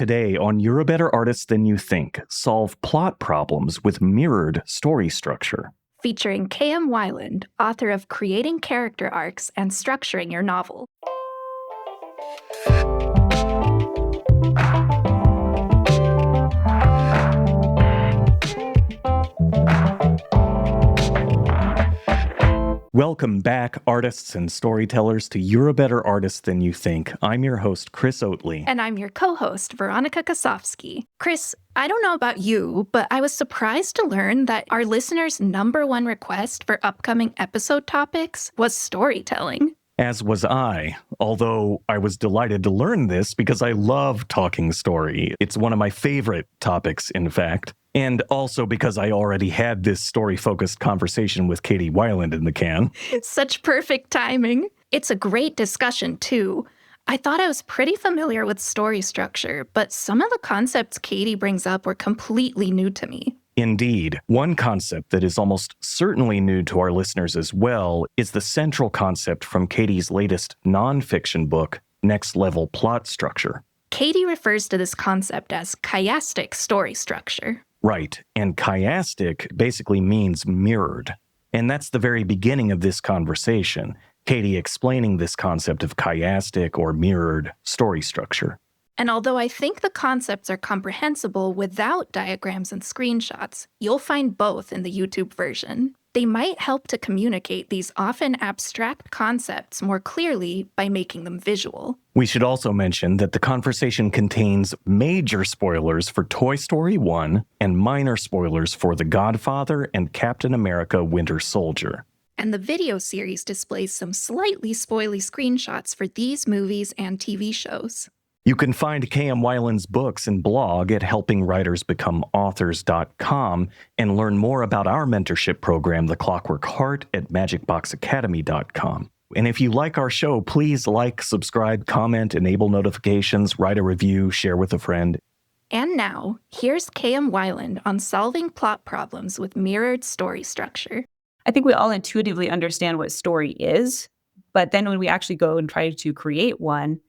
Today on You're a Better Artist Than You Think, solve plot problems with mirrored story structure. Featuring K.M. Weiland, author of Creating Character Arcs and Structuring Your Novel. Welcome back, artists and storytellers, to You're a Better Artist Than You Think. I'm your host, Chris Oatley. And I'm your co-host, Veronica Kosofsky. Chris, I don't know about you, but I was surprised to learn that our listeners' #1 request for upcoming episode topics was storytelling. As was I, although I was delighted to learn this because I love talking story. It's one of my favorite topics, in fact. And also because I already had this story-focused conversation with Katie Weiland in the can. It's such perfect timing. It's a great discussion, too. I thought I was pretty familiar with story structure, but some of the concepts Katie brings up were completely new to me. Indeed. One concept that is almost certainly new to our listeners as well is the central concept from Katie's latest nonfiction book, Next Level Plot Structure. Katie refers to this concept as chiastic story structure. Right, and chiastic basically means mirrored. And that's the very beginning of this conversation, Katie explaining this concept of chiastic or mirrored story structure. And although I think the concepts are comprehensible without diagrams and screenshots, you'll find both in the YouTube version. They might help to communicate these often abstract concepts more clearly by making them visual. We should also mention that the conversation contains major spoilers for Toy Story 1 and minor spoilers for The Godfather and Captain America Winter Soldier. And the video series displays some slightly spoily screenshots for these movies and TV shows. You can find K.M. Weiland's books and blog at helpingwritersbecomeauthors.com and learn more about our mentorship program, The Clockwork Heart, at magicboxacademy.com. And if you like our show, please like, subscribe, comment, enable notifications, write a review, share with a friend. And now, here's K.M. Weiland on solving plot problems with mirrored story structure. I think we all intuitively understand what story is, but then when we actually go and try to create one,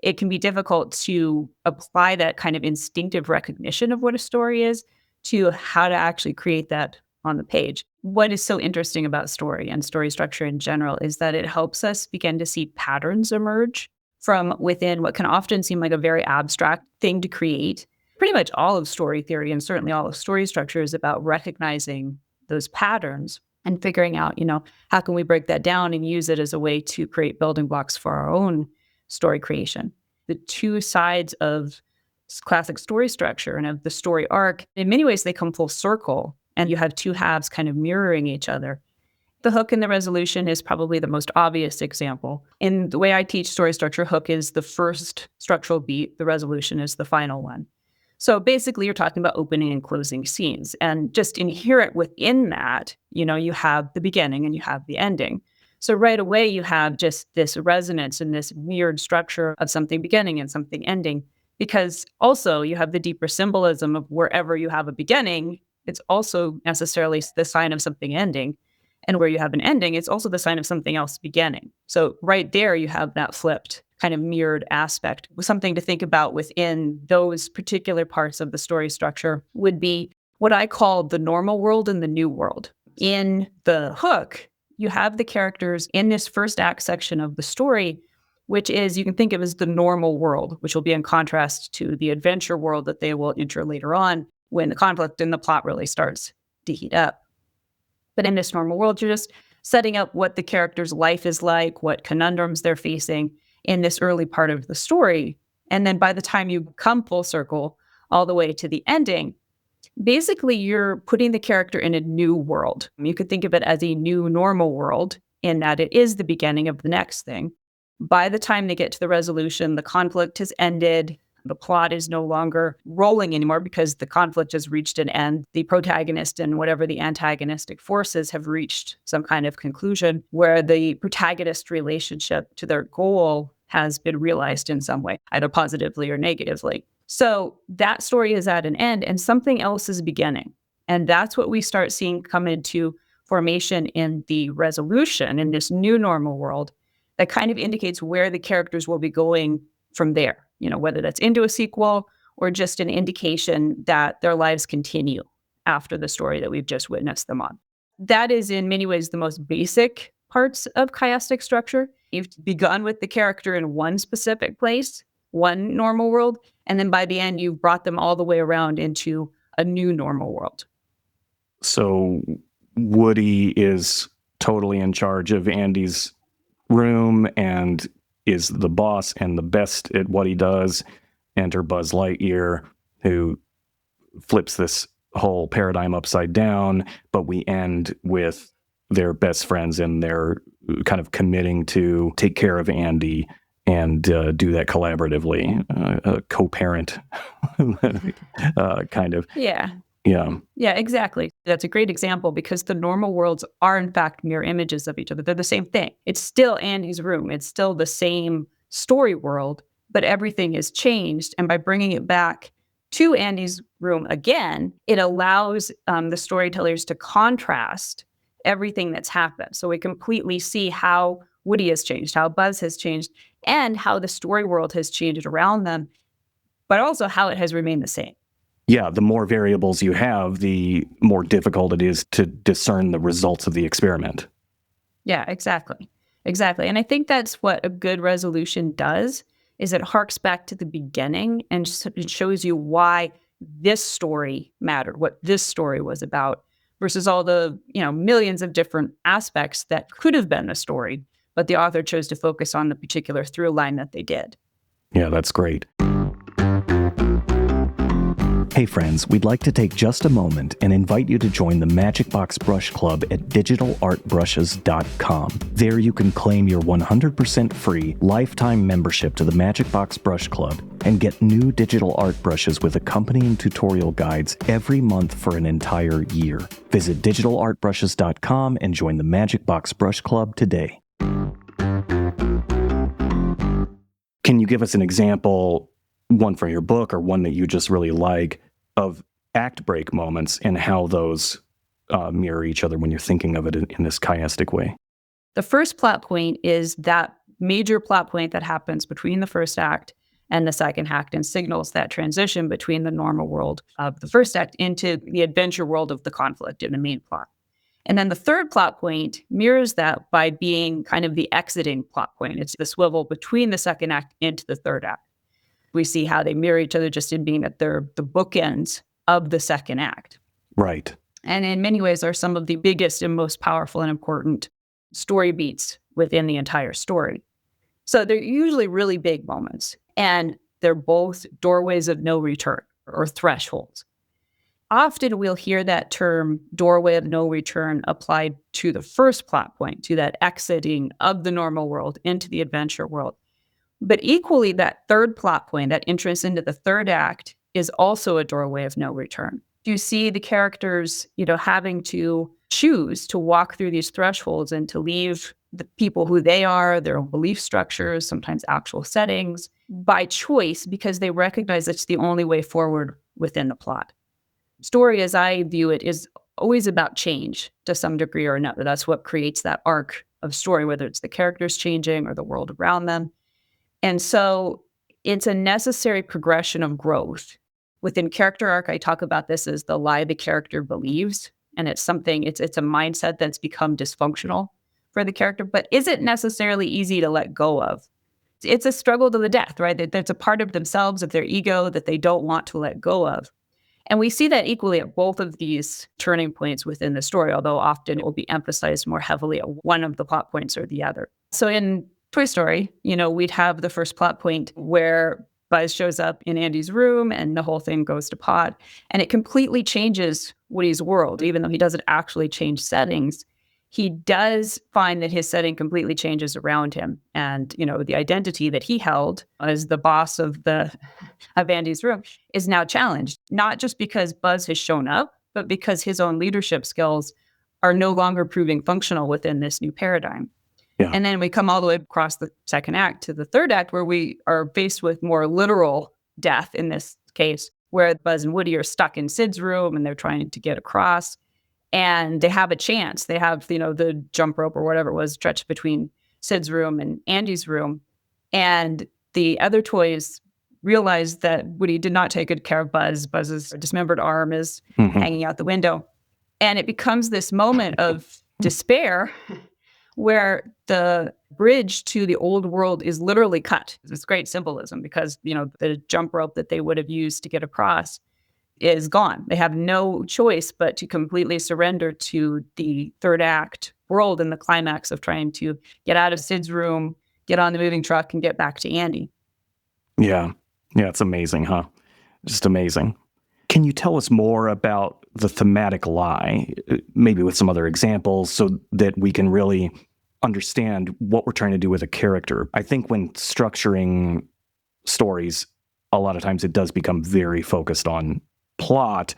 it can be difficult to apply that kind of instinctive recognition of what a story is to how to actually create that on the page. What is so interesting about story and story structure in general is that it helps us begin to see patterns emerge from within what can often seem like a very abstract thing to create. Pretty much all of story theory and certainly all of story structure is about recognizing those patterns and figuring out, how can we break that down and use it as a way to create building blocks for our own story creation. The two sides of classic story structure and of the story arc, in many ways, they come full circle, and you have two halves kind of mirroring each other. The hook and the resolution is probably the most obvious example. In the way I teach story structure, hook is the first structural beat, the resolution is the final one. So basically, you're talking about opening and closing scenes. And just inherent within that, you have the beginning and you have the ending. So right away, you have just this resonance and this mirrored structure of something beginning and something ending, because also you have the deeper symbolism of wherever you have a beginning, it's also necessarily the sign of something ending. And where you have an ending, it's also the sign of something else beginning. So right there, you have that flipped kind of mirrored aspect. Something to think about within those particular parts of the story structure would be what I call the normal world and the new world. In the hook, you have the characters in this first act section of the story, which is, you can think of as the normal world, which will be in contrast to the adventure world that they will enter later on when the conflict and the plot really starts to heat up. But in this normal world, you're just setting up what the character's life is like, what conundrums they're facing in this early part of the story. And then by the time you come full circle all the way to the ending, basically, you're putting the character in a new world. You could think of it as a new normal world in that it is the beginning of the next thing. By the time they get to the resolution, the conflict has ended. The plot is no longer rolling anymore because the conflict has reached an end. The protagonist and whatever the antagonistic forces have reached some kind of conclusion where the protagonist relationship to their goal has been realized in some way, either positively or negatively. So that story is at an end and something else is beginning. And that's what we start seeing come into formation in the resolution in this new normal world that kind of indicates where the characters will be going from there, whether that's into a sequel or just an indication that their lives continue after the story that we've just witnessed them on. That is in many ways the most basic parts of chiastic structure. You've begun with the character in one specific place, one normal world, and then by the end, you've brought them all the way around into a new normal world. So Woody is totally in charge of Andy's room and is the boss and the best at what he does. Enter Buzz Lightyear, who flips this whole paradigm upside down, but we end with their best friends and they're kind of committing to take care of Andy and do that collaboratively, a co-parent kind of. Yeah. Yeah. Yeah, exactly. That's a great example because the normal worlds are, in fact, mirror images of each other. They're the same thing. It's still Andy's room. It's still the same story world, but everything is changed. And by bringing it back to Andy's room again, it allows the storytellers to contrast everything that's happened. So we completely see how Woody has changed, how Buzz has changed, and how the story world has changed around them, but also how it has remained the same. Yeah, the more variables you have, the more difficult it is to discern the results of the experiment. Yeah, exactly. Exactly. And I think that's what a good resolution does, is it harks back to the beginning and it shows you why this story mattered, what this story was about, versus all the, millions of different aspects that could have been the story, but the author chose to focus on the particular through line that they did. Yeah, that's great. Hey friends, we'd like to take just a moment and invite you to join the Magic Box Brush Club at digitalartbrushes.com. There you can claim your 100% free lifetime membership to the Magic Box Brush Club and get new digital art brushes with accompanying tutorial guides every month for an entire year. Visit digitalartbrushes.com and join the Magic Box Brush Club today. Can you give us an example, one from your book or one that you just really like, of act break moments and how those mirror each other when you're thinking of it in this chiastic way? The first plot point is that major plot point that happens between the first act and the second act and signals that transition between the normal world of the first act into the adventure world of the conflict in the main plot. And then the third plot point mirrors that by being kind of the exiting plot point. It's the swivel between the second act into the third act. We see how they mirror each other just in being that they're the bookends of the second act. Right. And in many ways are some of the biggest and most powerful and important story beats within the entire story. So they're usually really big moments, and they're both doorways of no return or thresholds. Often we'll hear that term doorway of no return applied to the first plot point, to that exiting of the normal world into the adventure world. But equally, that third plot point, that entrance into the third act, is also a doorway of no return. You see the characters, having to choose to walk through these thresholds and to leave the people who they are, their own belief structures, sometimes actual settings, by choice because they recognize it's the only way forward within the plot. Story, as I view it, is always about change to some degree or another. That's what creates that arc of story, whether it's the characters changing or the world around them. And so it's a necessary progression of growth. Within character arc, I talk about this as the lie the character believes. And it's a mindset that's become dysfunctional for the character, but isn't necessarily easy to let go of. It's a struggle to the death, right? There's a part of themselves, of their ego, that they don't want to let go of. And we see that equally at both of these turning points within the story, although often it will be emphasized more heavily at one of the plot points or the other. So in Toy Story, we'd have the first plot point where Buzz shows up in Andy's room and the whole thing goes to pot. And it completely changes Woody's world. Even though he doesn't actually change settings, he does find that his setting completely changes around him. And, the identity that he held as the boss of Andy's room is now challenged, not just because Buzz has shown up, but because his own leadership skills are no longer proving functional within this new paradigm. Yeah. And then we come all the way across the second act to the third act, where we are faced with more literal death in this case, where Buzz and Woody are stuck in Sid's room and they're trying to get across. And they have a chance. They have, the jump rope or whatever it was stretched between Sid's room and Andy's room. And the other toys realize that Woody did not take good care of Buzz. Buzz's dismembered arm is hanging out the window. And it becomes this moment of despair where the bridge to the old world is literally cut. It's great symbolism because, the jump rope that they would have used to get across is gone. They have no choice but to completely surrender to the third act world and the climax of trying to get out of Sid's room, get on the moving truck, and get back to Andy. Yeah. Yeah, it's amazing, huh? Just amazing. Can you tell us more about the thematic lie, maybe with some other examples, so that we can really understand what we're trying to do with a character? I think when structuring stories, a lot of times it does become very focused on plot.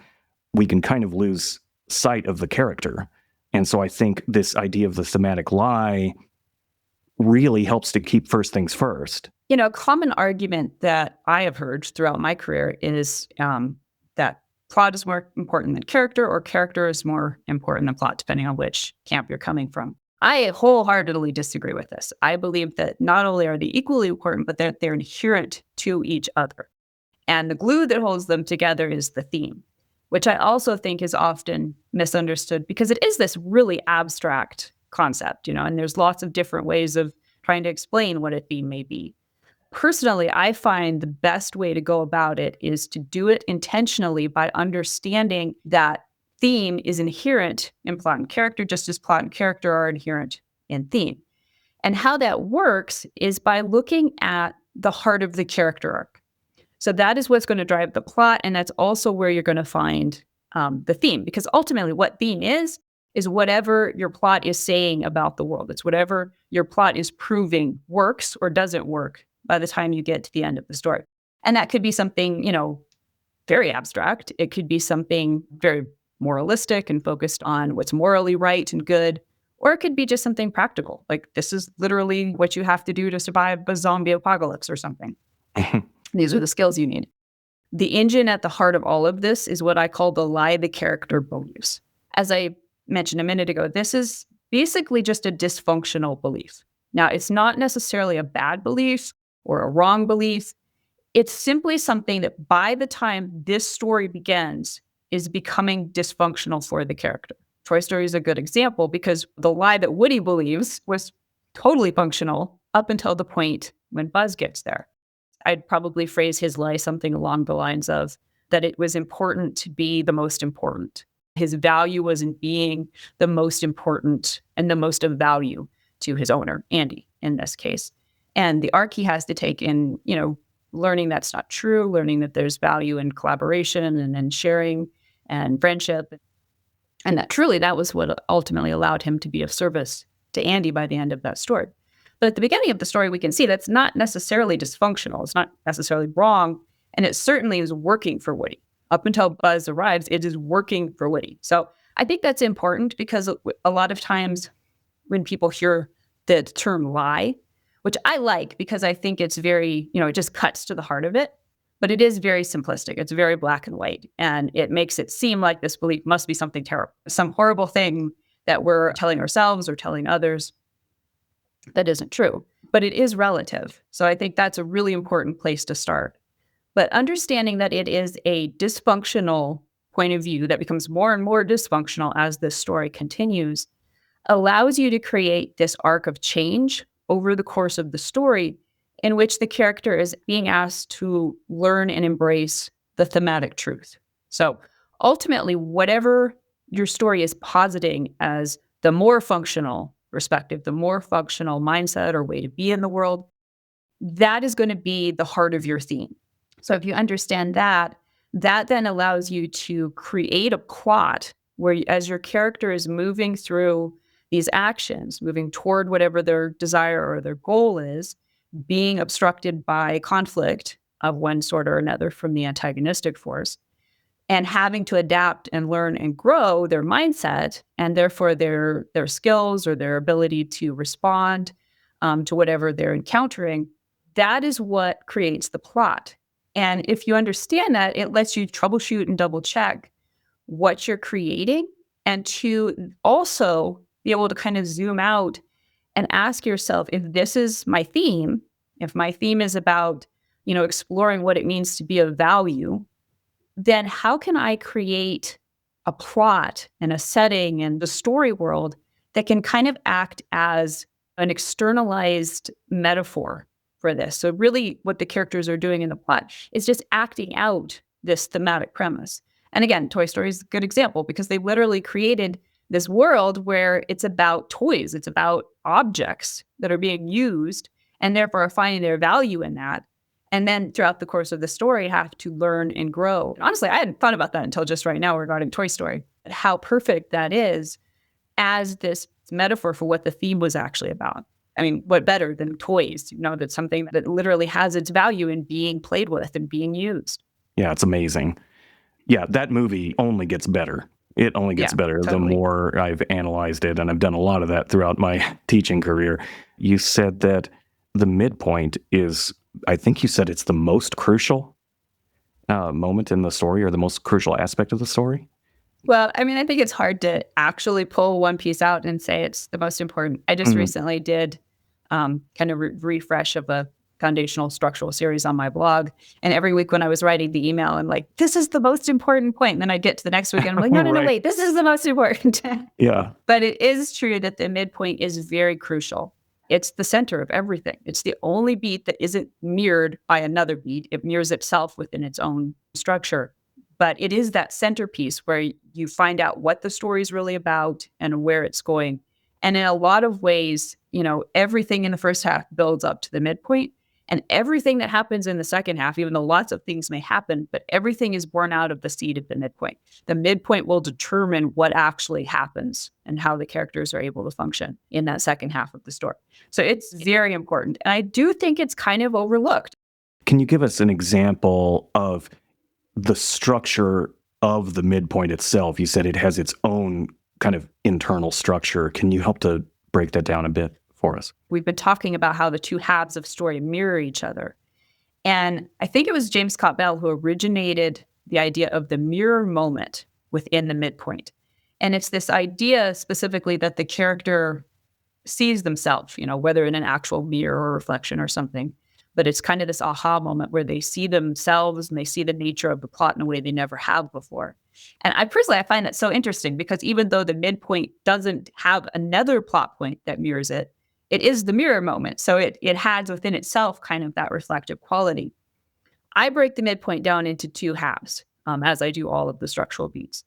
We can kind of lose sight of the character. And so I think this idea of the thematic lie really helps to keep first things first. A common argument that I have heard throughout my career is that plot is more important than character, or character is more important than plot, depending on which camp you're coming from. I wholeheartedly disagree with this. I believe that not only are they equally important, but that they're inherent to each other. And the glue that holds them together is the theme, which I also think is often misunderstood because it is this really abstract concept, and there's lots of different ways of trying to explain what a theme may be. Personally, I find the best way to go about it is to do it intentionally by understanding that theme is inherent in plot and character, just as plot and character are inherent in theme. And how that works is by looking at the heart of the character arc. So that is what's going to drive the plot, and that's also where you're going to find the theme, because ultimately what theme is whatever your plot is saying about the world. It's whatever your plot is proving works or doesn't work by the time you get to the end of the story. And that could be something, very abstract. It could be something very moralistic and focused on what's morally right and good. Or it could be just something practical. Like, this is literally what you have to do to survive a zombie apocalypse or something. These are the skills you need. The engine at the heart of all of this is what I call the lie the character believes. As I mentioned a minute ago, this is basically just a dysfunctional belief. Now, it's not necessarily a bad belief or a wrong belief. It's simply something that by the time this story begins is becoming dysfunctional for the character. Toy Story is a good example because the lie that Woody believes was totally functional up until the point when Buzz gets there. I'd probably phrase his lie something along the lines of that it was important to be the most important. His value was in being the most important and the most of value to his owner, Andy, in this case. And the arc he has to take in, learning that's not true, learning that there's value in collaboration and sharing and friendship. And that truly, that was what ultimately allowed him to be of service to Andy by the end of that story. But at the beginning of the story, we can see that's not necessarily dysfunctional. It's not necessarily wrong. And it certainly is working for Woody. Up until Buzz arrives, it is working for Woody. So I think that's important because a lot of times when people hear the term lie, which I like because I think it's very, it just cuts to the heart of it, but it is very simplistic. It's very black and white. And it makes it seem like this belief must be something terrible, some horrible thing that we're telling ourselves or telling others that isn't true. But it is relative. So I think that's a really important place to start. But understanding that it is a dysfunctional point of view that becomes more and more dysfunctional as this story continues allows you to create this arc of change over the course of the story in which the character is being asked to learn and embrace the thematic truth. So ultimately, whatever your story is positing as the more functional perspective, the more functional mindset or way to be in the world, that is going to be the heart of your theme. So if you understand that, that then allows you to create a plot where as your character is moving through these actions, moving toward whatever their desire or their goal is, being obstructed by conflict of one sort or another from the antagonistic force, and having to adapt and learn and grow their mindset and therefore their skills or their ability to respond to whatever they're encountering, that is what creates the plot. And if you understand that, it lets you troubleshoot and double check what you're creating and to also be able to kind of zoom out and ask yourself, if this is my theme, if my theme is about exploring what it means to be of value, then how can I create a plot and a setting and the story world that can kind of act as an externalized metaphor for this? So really what the characters are doing in the plot is just acting out this thematic premise. And again, Toy Story is a good example because they literally created this world where it's about toys. It's about objects that are being used and therefore are finding their value in that. And then throughout the course of the story, have to learn and grow. And honestly, I hadn't thought about that until just right now regarding Toy Story, how perfect that is as this metaphor for what the theme was actually about. I mean, what better than toys? That's something that literally has its value in being played with and being used. Yeah, it's amazing. Yeah, that movie only gets better. It only gets better totally. The more I've analyzed it, and I've done a lot of that throughout my teaching career. You said that the midpoint is, I think you said it's the most crucial moment in the story, or the most crucial aspect of the story? Well, I mean, I think it's hard to actually pull one piece out and say it's the most important. I just recently did kind of refresh of a foundational structural series on my blog. And every week when I was writing the email, I'm like, this is the most important point. And then I'd get to the next week and I'm like, no, Right. wait, this is the most important. Yeah. But it is true that the midpoint is very crucial. It's the center of everything. It's the only beat that isn't mirrored by another beat. It mirrors itself within its own structure. But it is that centerpiece where you find out what the story is really about and where it's going. And in a lot of ways, everything in the first half builds up to the midpoint. And everything that happens in the second half, even though lots of things may happen, but everything is born out of the seed of the midpoint. The midpoint will determine what actually happens and how the characters are able to function in that second half of the story. So it's very important. And I do think it's kind of overlooked. Can you give us an example of the structure of the midpoint itself? You said it has its own kind of internal structure. Can you help to break that down a bit for us? We've been talking about how the two halves of story mirror each other. And I think it was James Scott Bell who originated the idea of the mirror moment within the midpoint. And it's this idea specifically that the character sees themselves, whether in an actual mirror or reflection or something. But it's kind of this aha moment where they see themselves and they see the nature of the plot in a way they never have before. And I find that so interesting because even though the midpoint doesn't have another plot point that mirrors it, it is the mirror moment. So it has within itself kind of that reflective quality. I break the midpoint down into two halves, as I do all of the structural beats.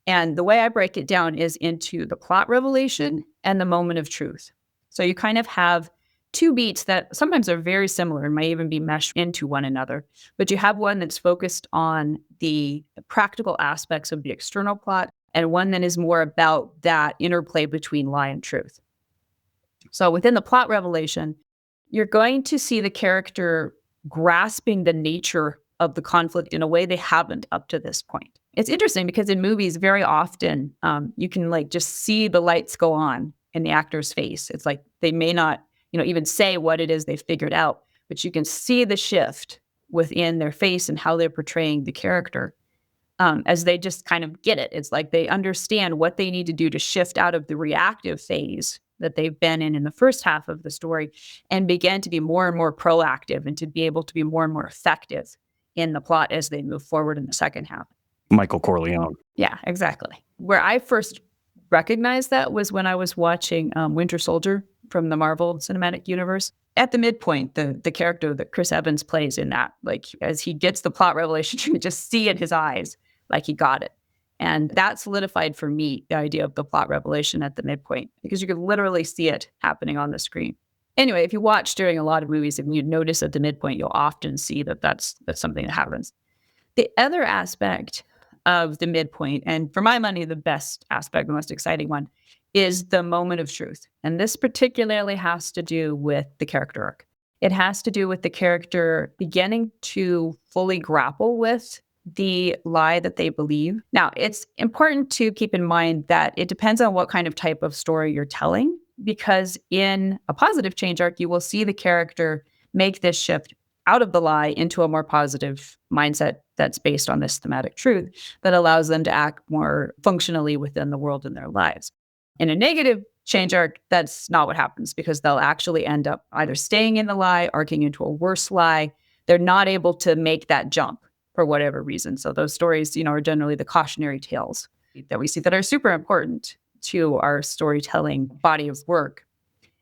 And the way I break it down is into the plot revelation and the moment of truth. So you kind of have two beats that sometimes are very similar and might even be meshed into one another. But you have one that's focused on the practical aspects of the external plot and one that is more about that interplay between lie and truth. So within the plot revelation, you're going to see the character grasping the nature of the conflict in a way they haven't up to this point. It's interesting because in movies, very often you can just see the lights go on in the actor's face. It's like they may not, even say what it is they've figured out, but you can see the shift within their face and how they're portraying the character as they just kind of get it. It's like they understand what they need to do to shift out of the reactive phase that they've been in the first half of the story and begin to be more and more proactive and to be able to be more and more effective in the plot as they move forward in the second half. Michael Corleone. Yeah, exactly. Where I first recognized that was when I was watching Winter Soldier from the Marvel Cinematic Universe. At the midpoint, the character that Chris Evans plays in that, as he gets the plot revelation, you can just see in his eyes, he got it. And that solidified for me the idea of the plot revelation at the midpoint, because you could literally see it happening on the screen. Anyway, if you watch during a lot of movies and you notice at the midpoint, you'll often see that's something that happens. The other aspect of the midpoint, and for my money, the best aspect, the most exciting one, is the moment of truth. And this particularly has to do with the character arc. It has to do with the character beginning to fully grapple with the lie that they believe. Now, it's important to keep in mind that it depends on what kind of type of story you're telling, because in a positive change arc, you will see the character make this shift out of the lie into a more positive mindset that's based on this thematic truth that allows them to act more functionally within the world in their lives. In a negative change arc, that's not what happens, because they'll actually end up either staying in the lie, arcing into a worse lie, they're not able to make that jump for whatever reason. So those stories, are generally the cautionary tales that we see that are super important to our storytelling body of work.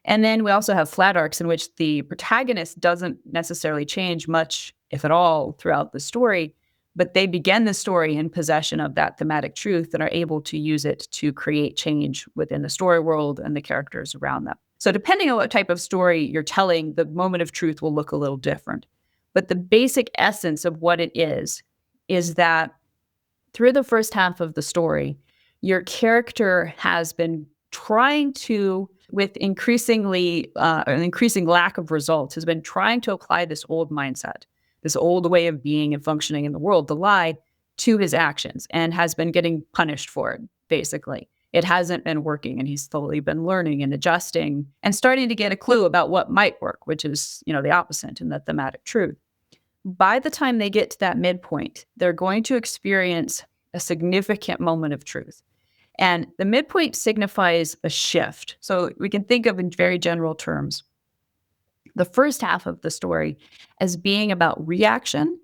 And then we also have flat arcs in which the protagonist doesn't necessarily change much, if at all, throughout the story, but they begin the story in possession of that thematic truth and are able to use it to create change within the story world and the characters around them. So depending on what type of story you're telling, the moment of truth will look a little different. But the basic essence of what it is that through the first half of the story, your character has been trying to, with an increasing lack of results, has been trying to apply this old mindset, this old way of being and functioning in the world, the lie, to his actions, and has been getting punished for it, basically. It hasn't been working, and he's slowly been learning and adjusting and starting to get a clue about what might work, which is, the opposite in the thematic truth. By the time they get to that midpoint, they're going to experience a significant moment of truth. And the midpoint signifies a shift. So we can think of in very general terms the first half of the story as being about reaction,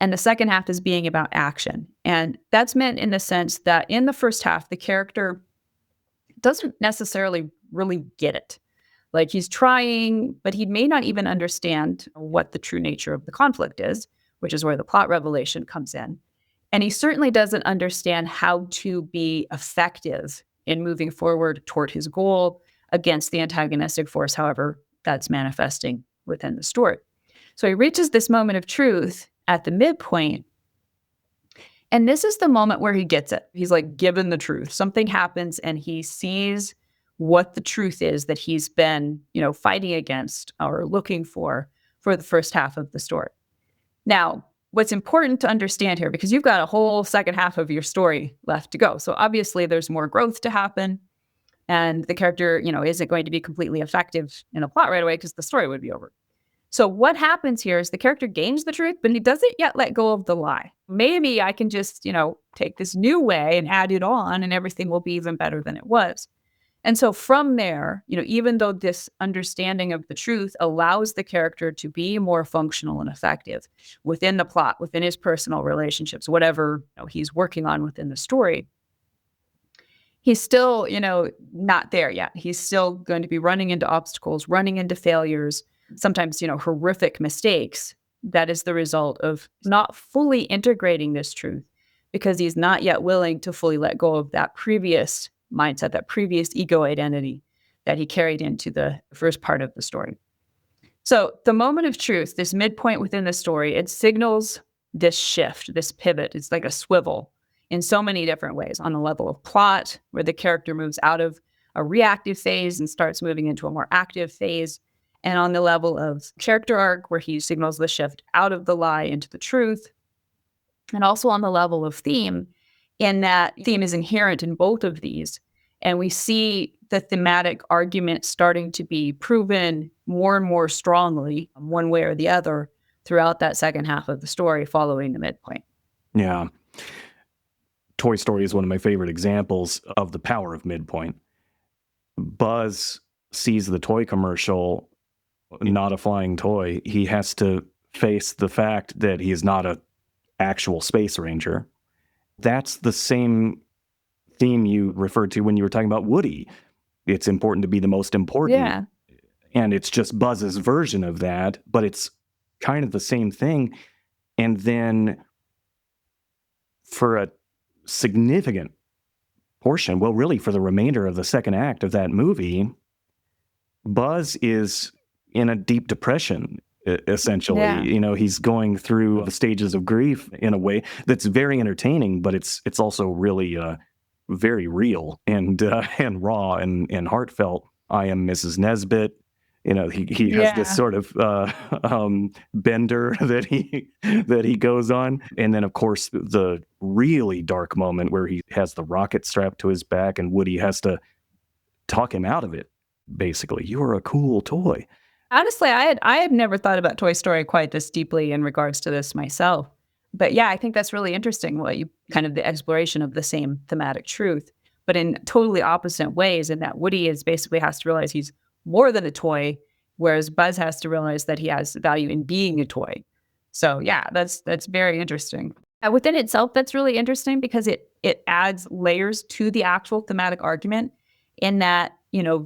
and the second half as being about action. And that's meant in the sense that in the first half, the character doesn't necessarily really get it. Like, he's trying, but he may not even understand what the true nature of the conflict is, which is where the plot revelation comes in. And he certainly doesn't understand how to be effective in moving forward toward his goal against the antagonistic force, however that's manifesting within the story. So he reaches this moment of truth at the midpoint. And this is the moment where he gets it. He's like given the truth. Something happens and he sees what the truth is that he's been, fighting against or looking for the first half of the story. Now, what's important to understand here, because you've got a whole second half of your story left to go. So obviously there's more growth to happen, and the character, isn't going to be completely effective in a plot right away because the story would be over. So what happens here is the character gains the truth, but he doesn't yet let go of the lie. Maybe I can just, take this new way and add it on and everything will be even better than it was. And so from there, even though this understanding of the truth allows the character to be more functional and effective within the plot, within his personal relationships, whatever he's working on within the story, he's still, not there yet. He's still going to be running into obstacles, running into failures, sometimes, horrific mistakes. That is the result of not fully integrating this truth because he's not yet willing to fully let go of that previous mindset, that previous ego identity that he carried into the first part of the story. So the moment of truth, this midpoint within the story, it signals this shift, this pivot. It's like a swivel in so many different ways, on the level of plot, where the character moves out of a reactive phase and starts moving into a more active phase, and on the level of character arc, where he signals the shift out of the lie into the truth, and also on the level of theme, in that theme is inherent in both of these. And we see the thematic argument starting to be proven more and more strongly, one way or the other, throughout that second half of the story following the midpoint. Yeah. Toy Story is one of my favorite examples of the power of midpoint. Buzz sees the toy commercial, not a flying toy. He has to face the fact that he is not an actual space ranger. That's the same theme you referred to when you were talking about Woody. It's important to be the most important. Yeah. And it's just Buzz's version of that, but it's kind of the same thing. And then for a significant portion, well, really for the remainder of the second act of that movie, Buzz is in a deep depression, essentially. Yeah. He's going through the stages of grief in a way that's very entertaining, but it's also really very real and raw and heartfelt. I Am Mrs. Nesbit. He has this sort of bender that he goes on. And then, of course, the really dark moment where he has the rocket strapped to his back and Woody has to talk him out of it, basically. You are a cool toy. Honestly, I had never thought about Toy Story quite this deeply in regards to this myself. But yeah, I think that's really interesting, the exploration of the same thematic truth, but in totally opposite ways, in that Woody basically has to realize he's more than a toy, whereas Buzz has to realize that he has value in being a toy. So yeah, that's very interesting. Within itself, that's really interesting because it adds layers to the actual thematic argument in that,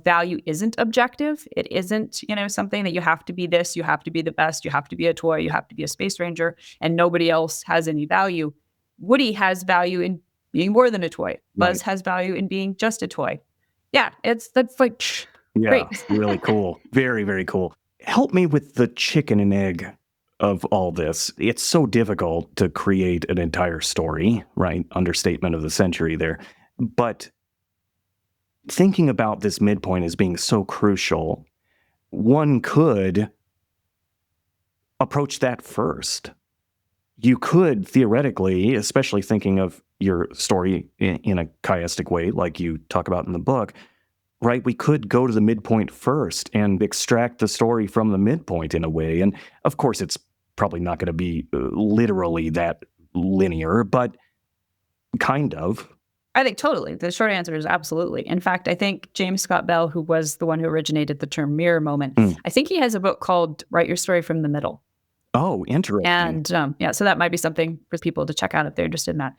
value isn't objective. It isn't, something that you have to be this, you have to be the best, you have to be a toy, you have to be a space ranger, and nobody else has any value. Woody has value in being more than a toy. Buzz has value in being just a toy. Yeah, that's like great. Really cool. Very, very cool. Help me with the chicken and egg of all this. It's so difficult to create an entire story, right? Understatement of the century there. But thinking about this midpoint as being so crucial, one could approach that first. You could theoretically, especially thinking of your story in a chiastic way, like you talk about in the book, right? We could go to the midpoint first and extract the story from the midpoint in a way. And of course, it's probably not going to be literally that linear, but kind of. I think totally. The short answer is absolutely. In fact, I think James Scott Bell, who was the one who originated the term mirror moment, I think he has a book called Write Your Story from the Middle. Oh, interesting. And so that might be something for people to check out if they're interested in that.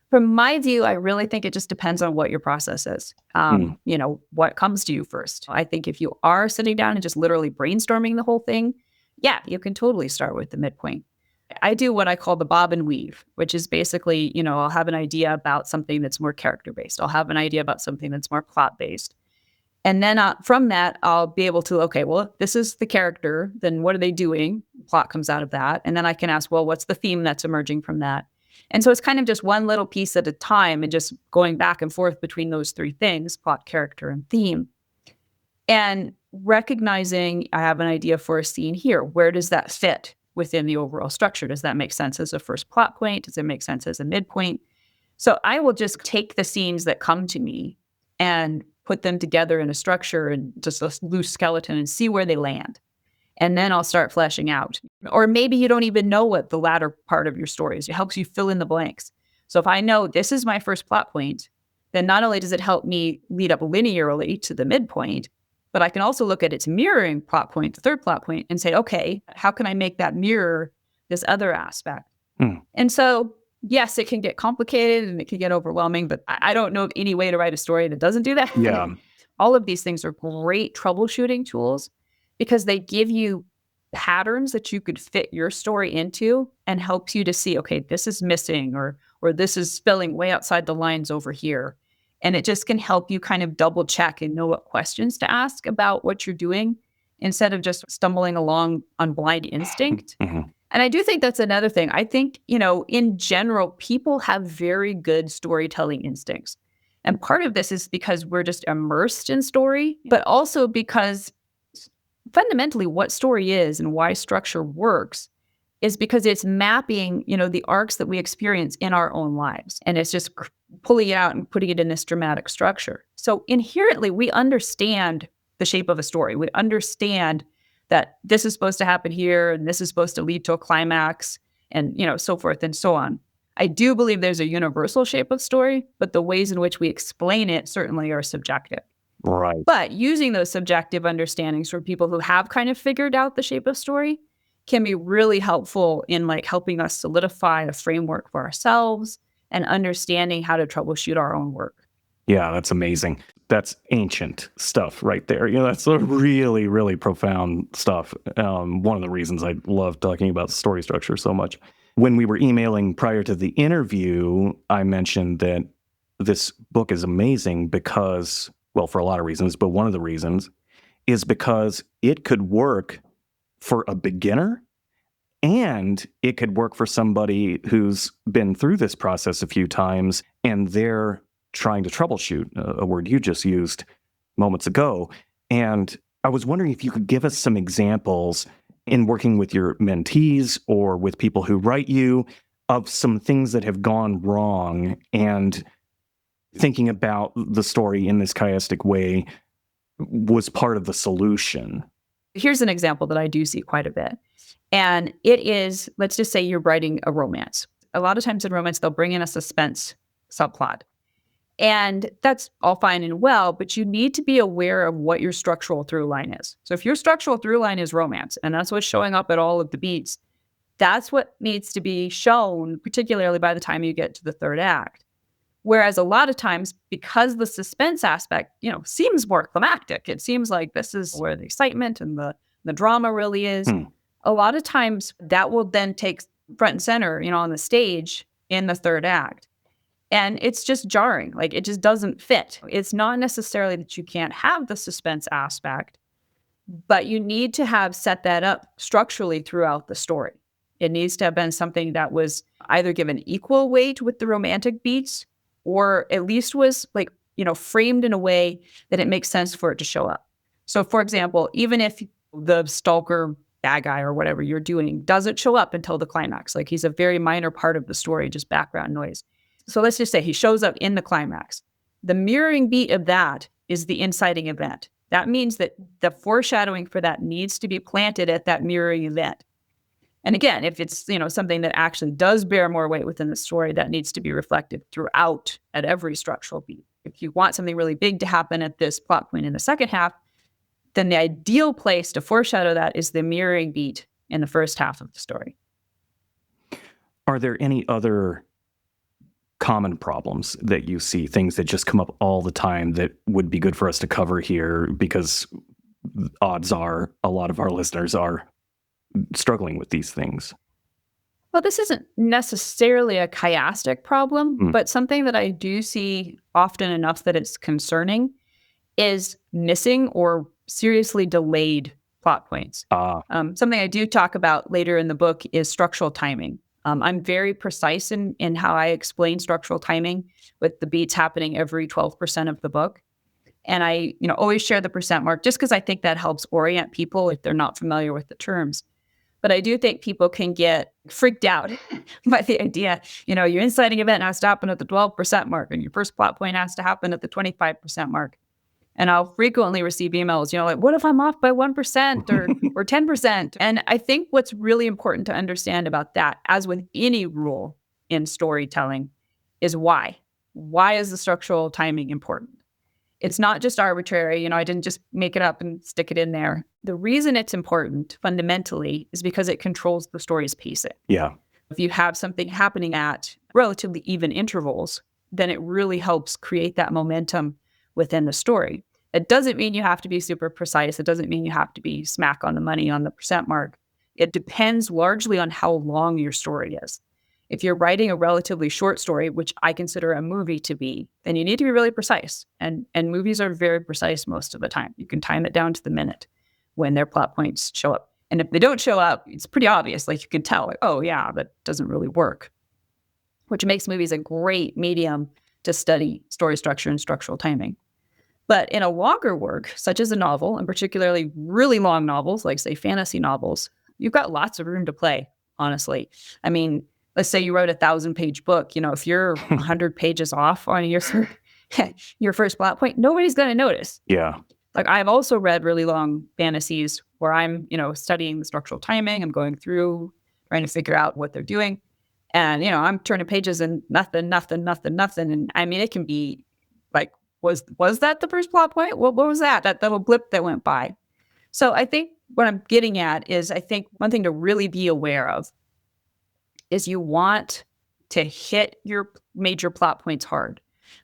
From my view, I really think it just depends on what your process is. What comes to you first. I think if you are sitting down and just literally brainstorming the whole thing, yeah, you can totally start with the midpoint. I do what I call the bob and weave, which is basically, I'll have an idea about something that's more character-based. I'll have an idea about something that's more plot-based. And then from that, I'll be able to, okay, well, this is the character. Then what are they doing? Plot comes out of that. And then I can ask, well, what's the theme that's emerging from that? And so it's kind of just one little piece at a time and just going back and forth between those three things, plot, character, and theme. And recognizing I have an idea for a scene here. Where does that fit within the overall structure? Does that make sense as a first plot point? Does it make sense as a midpoint? So I will just take the scenes that come to me and put them together in a structure and just a loose skeleton and see where they land. And then I'll start fleshing out. Or maybe you don't even know what the latter part of your story is. It helps you fill in the blanks. So if I know this is my first plot point, then not only does it help me lead up linearly to the midpoint, but I can also look at its mirroring plot point, the third plot point, and say, okay, how can I make that mirror this other aspect? And so, yes, it can get complicated and it can get overwhelming, but I don't know of any way to write a story that doesn't do that. Yeah. All of these things are great troubleshooting tools because they give you patterns that you could fit your story into and helps you to see, okay, this is missing or this is spilling way outside the lines over here. And it just can help you kind of double check and know what questions to ask about what you're doing instead of just stumbling along on blind instinct. And I do think that's another thing. I think, in general, people have very good storytelling instincts. And part of this is because we're just immersed in story, but also because fundamentally what story is and why structure works is because it's mapping, the arcs that we experience in our own lives. And it's just pulling it out and putting it in this dramatic structure. So inherently, we understand the shape of a story. We understand that this is supposed to happen here and this is supposed to lead to a climax and, so forth and so on. I do believe there's a universal shape of story, but the ways in which we explain it certainly are subjective. Right. But using those subjective understandings for people who have kind of figured out the shape of story can be really helpful in helping us solidify a framework for ourselves and understanding how to troubleshoot our own work. Yeah, that's amazing. That's ancient stuff right there. That's a really, really profound stuff. One of the reasons I love talking about story structure so much. When we were emailing prior to the interview, I mentioned that this book is amazing because, well, for a lot of reasons, but one of the reasons is because it could work for a beginner and it could work for somebody who's been through this process a few times and they're trying to troubleshoot, a word you just used moments ago. And I was wondering if you could give us some examples in working with your mentees or with people who write you of some things that have gone wrong and thinking about the story in this chiastic way was part of the solution. Here's an example that I do see quite a bit. And it is, let's just say you're writing a romance. A lot of times in romance, they'll bring in a suspense subplot. And that's all fine and well, but you need to be aware of what your structural through line is. So if your structural through line is romance, and that's what's showing up at all of the beats, That's what needs to be shown, particularly by the time you get to the third act. Whereas a lot of times, because the suspense aspect, seems more climactic, it seems like this is where the excitement and the drama really is. A lot of times that will then take front and center, on the stage in the third act. And it's just jarring. Like, it just doesn't fit. It's not necessarily that you can't have the suspense aspect, but you need to have set that up structurally throughout the story. It needs to have been something that was either given equal weight with the romantic beats, or at least was framed in a way that it makes sense for it to show up. So, for example, even if the stalker bad guy or whatever you're doing doesn't show up until the climax, like he's a very minor part of the story, just background noise. So let's just say he shows up in the climax. The mirroring beat of that is the inciting event. That means that the foreshadowing for that needs to be planted at that mirroring event. And again, if it's, something that actually does bear more weight within the story, that needs to be reflected throughout at every structural beat. If you want something really big to happen at this plot point in the second half, then the ideal place to foreshadow that is the mirroring beat in the first half of the story. Are there any other common problems that you see, things that just come up all the time that would be good for us to cover here? Because odds are a lot of our listeners are struggling with these things. Well, this isn't necessarily a chiastic problem, but something that I do see often enough that it's concerning is missing or seriously delayed plot points. Something I do talk about later in the book is structural timing. I'm very precise in how I explain structural timing, with the beats happening every 12% of the book. And I always share the percent mark just because I think that helps orient people if they're not familiar with the terms. But I do think people can get freaked out by the idea, your inciting event has to happen at the 12% mark and your first plot point has to happen at the 25% mark. And I'll frequently receive emails, like, what if I'm off by 1% or 10%? And I think what's really important to understand about that, as with any rule in storytelling, is why. Why is the structural timing important? It's not just arbitrary. I didn't just make it up and stick it in there. The reason it's important fundamentally is because it controls the story's pacing. Yeah. If you have something happening at relatively even intervals, then it really helps create that momentum within the story. It doesn't mean you have to be super precise. It doesn't mean you have to be smack on the money on the percent mark. It depends largely on how long your story is. If you're writing a relatively short story, which I consider a movie to be, then you need to be really precise. And movies are very precise most of the time. You can time it down to the minute when their plot points show up. And if they don't show up, it's pretty obvious. Like, you can tell, like, oh yeah, that doesn't really work. Which makes movies a great medium to study story structure and structural timing. But in a longer work, such as a novel, and particularly really long novels, like, say, fantasy novels, you've got lots of room to play, honestly. I mean, let's say you wrote a 1,000-page book. If you're 100 pages off on your first plot point, nobody's going to notice. Yeah. Like, I've also read really long fantasies where I'm, studying the structural timing. I'm going through, trying to figure out what they're doing. And, I'm turning pages and nothing. And I mean, it can be like, was that the first plot point? What was that? That little blip that went by. So I think what I'm getting at is, I think one thing to really be aware of is you want to hit your major plot points hard.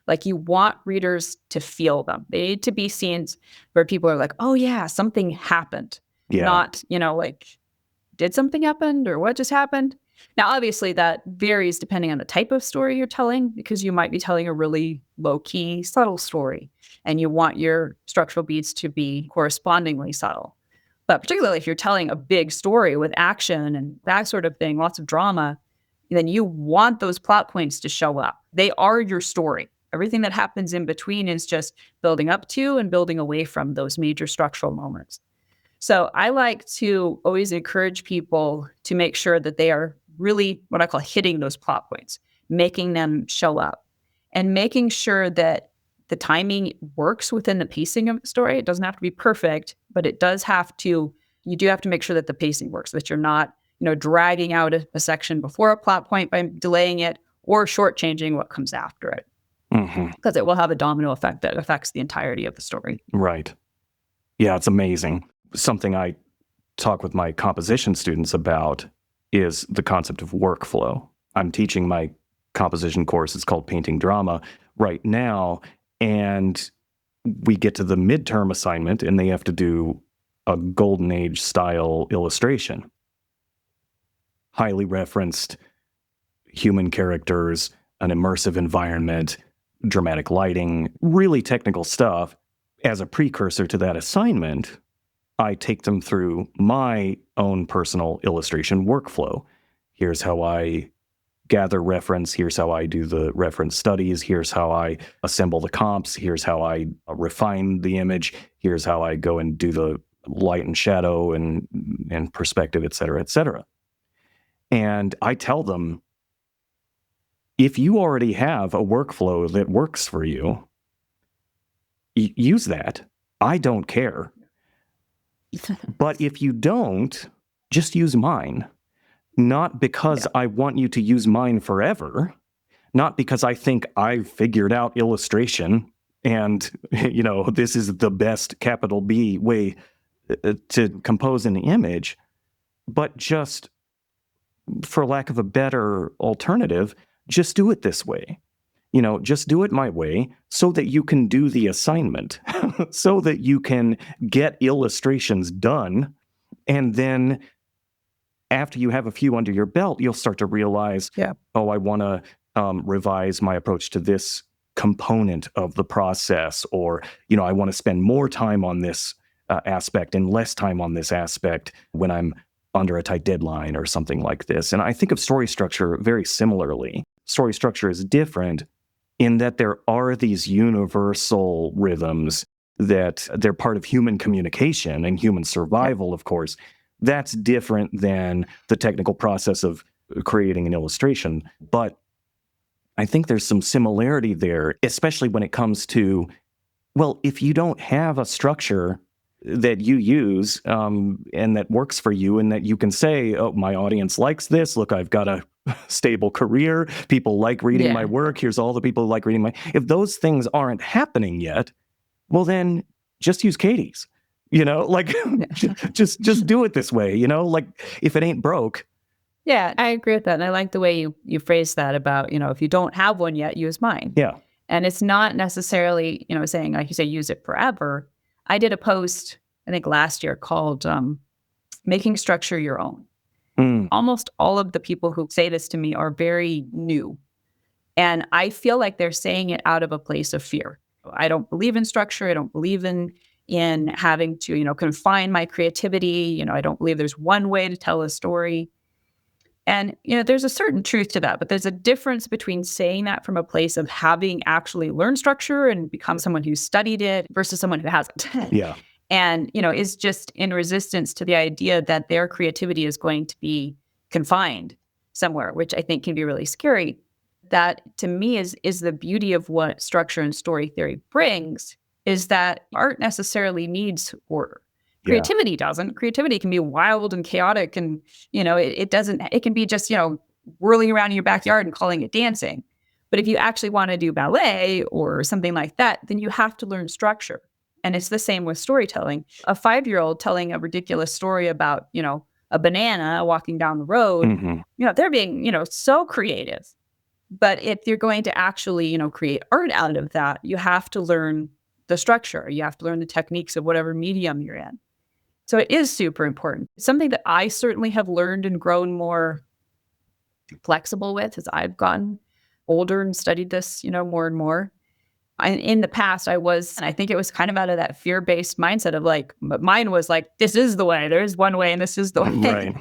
Like, you want readers to feel them. They need to be scenes where people are like, oh yeah, something happened. Yeah. Not, like, did something happen or what just happened? Now, obviously that varies depending on the type of story you're telling, because you might be telling a really low-key, subtle story, and you want your structural beats to be correspondingly subtle. But particularly if you're telling a big story with action and that sort of thing, lots of drama, then you want those plot points to show up. They are your story. Everything that happens in between is just building up to and building away from those major structural moments. So I like to always encourage people to make sure that they are really what I call hitting those plot points, making them show up, and making sure that the timing works within the pacing of the story. It doesn't have to be perfect, but you do have to make sure that the pacing works, that you're not, dragging out a section before a plot point by delaying it or shortchanging what comes after it. Because it will have a domino effect that affects the entirety of the story. Right. Yeah, it's amazing. Something I talk with my composition students about is the concept of workflow. I'm teaching my composition course. It's called Painting Drama right now. And we get to the midterm assignment and they have to do a golden age style illustration. Highly referenced human characters, an immersive environment, dramatic lighting, really technical stuff. As a precursor to that assignment, I take them through my own personal illustration workflow. Here's how I gather reference. Here's how I do the reference studies. Here's how I assemble the comps. Here's how I refine the image. Here's how I go and do the light and shadow and perspective, et cetera, et cetera. And I tell them, if you already have a workflow that works for you, use that. I don't care. But if you don't, just use mine. Not because I want you to use mine forever, not because I think I've figured out illustration and, this is the best capital B way to compose an image, but just for lack of a better alternative, just do it this way. Just do it my way so that you can do the assignment, so that you can get illustrations done. And then after you have a few under your belt, you'll start to realize, I want to revise my approach to this component of the process, or, I want to spend more time on this aspect and less time on this aspect when I'm under a tight deadline or something like this. And I think of story structure very similarly. Story structure is different in that there are these universal rhythms that they're part of human communication and human survival, of course. That's different than the technical process of creating an illustration. But I think there's some similarity there, especially when it comes to, if you don't have a structure that you use and that works for you and that you can say, my audience likes this. Look, I've got a stable career. People like reading my work. Here's all the people who like reading if those things aren't happening yet, well, then just use Katie's, just do it this way, if it ain't broke. Yeah, I agree with that. And I like the way you phrase that about, if you don't have one yet, use mine. Yeah. And it's not necessarily, saying, like you say, use it forever. I did a post, I think last year, called Making Structure Your Own. Almost all of the people who say this to me are very new. And I feel like they're saying it out of a place of fear. I don't believe in structure. I don't believe in having to, confine my creativity. I don't believe there's one way to tell a story. And, there's a certain truth to that, but there's a difference between saying that from a place of having actually learned structure and become someone who's studied it versus someone who hasn't. Yeah. And, is just in resistance to the idea that their creativity is going to be confined somewhere, which I think can be really scary. That, to me, is the beauty of what structure and story theory brings, is that art necessarily needs order. Creativity doesn't. Creativity can be wild and chaotic and, it doesn't, it can be just, whirling around in your backyard and calling it dancing. But if you actually want to do ballet or something like that, then you have to learn structure. And it's the same with storytelling. A 5-year-old telling a ridiculous story about, a banana walking down the road, they're being, so creative. But if you're going to actually, create art out of that, you have to learn the structure. You have to learn the techniques of whatever medium you're in. So it is super important. It's something that I certainly have learned and grown more flexible with as I've gotten older and studied this, more and more. In the past, and I think it was kind of out of that fear-based mindset of like, mine was like, this is the way. There is one way and this is the way. Right.